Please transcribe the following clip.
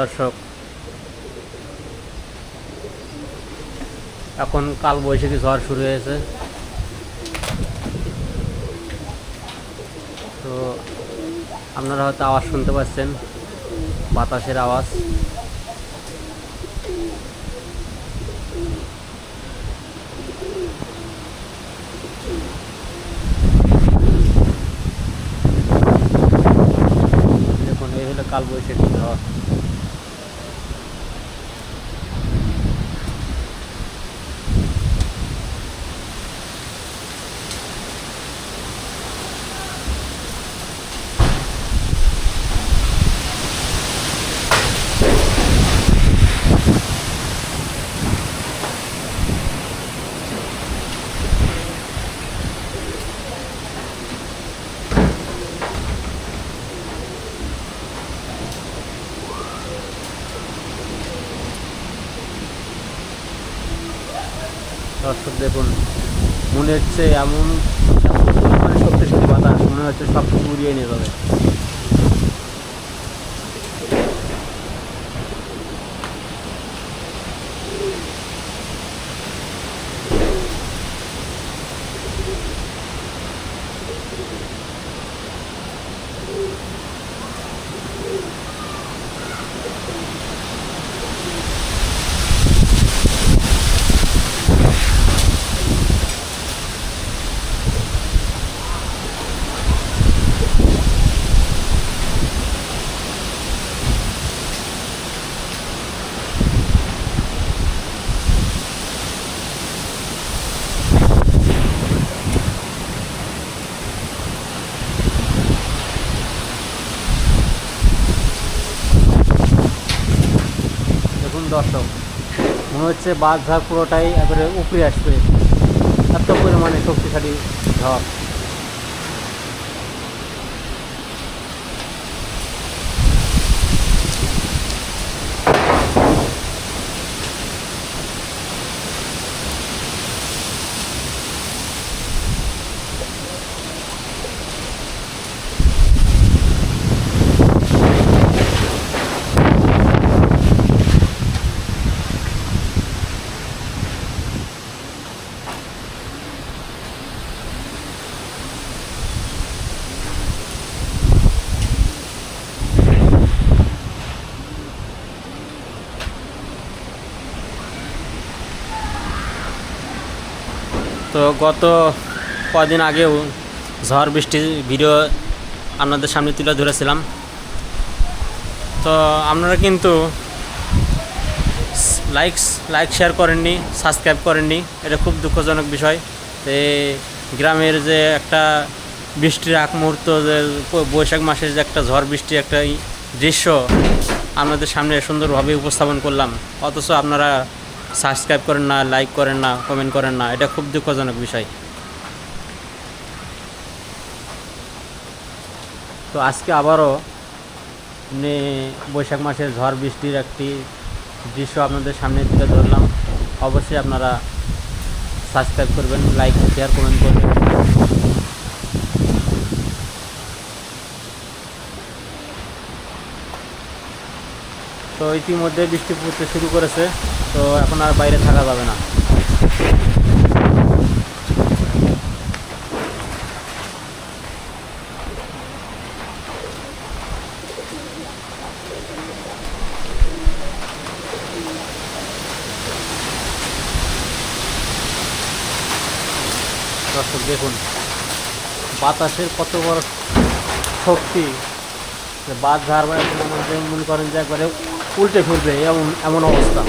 দর্শক, এখন কালবৈশাখী ঝড় শুরু হয়েছে। তো আপনারা হয়তো আওয়াজ শুনতে পাচ্ছেন, বাতাসের আওয়াজ। দেখুন, এই হলো কালবৈশাখী ঝড়। দর্শক দেখুন, মনে হচ্ছে এমন শক্তিশালী বাতাস, মনে হচ্ছে সব কিছু উড়িয়ে নিয়ে যাবে। দেখুন দর্শক, মনে হচ্ছে বাঁশঝাড় পুরোটাই একেবারে উপরে আসবে, এত পরিমাণে শক্তিশালী ঝড়। তো গত কদিন আগেও ঝড় বৃষ্টির ভিডিও আপনাদের সামনে তুলে ধরেছিলাম। তো আপনারা কিন্তু লাইক শেয়ার করেননি, সাবস্ক্রাইব করেননি, এটা খুব দুঃখজনক বিষয়। এই গ্রামের যে একটা বৃষ্টির আগ মুহূর্ত, যে বৈশাখ মাসের যে একটা ঝড় বৃষ্টির একটা দৃশ্য আপনাদের সামনে সুন্দরভাবে উপস্থাপন করলাম, অথচ আপনারা সাবস্ক্রাইব করেন না, লাইক করেন না, কমেন্ট করেন না, এটা খুব দুঃখজনক বিষয়। তো আজকে আবারও বৈশাখ মাসের ঝড় বৃষ্টির একটি দৃশ্য আপনাদের সামনে তুলে ধরলাম। অবশ্যই আপনারা সাবস্ক্রাইব করবেন, লাইক শেয়ার কমেন্ট করবেন। তো ইতিমধ্যে বৃষ্টি পড়তে শুরু করেছে, তো এখন আর বাইরে থাকা যাবে না। দর্শক দেখুন, বাতাসের কত বড় শক্তি, বাস ঝাড় মনে করেন যে একবারে উল্টে ফিরবে, এমন অবস্থা।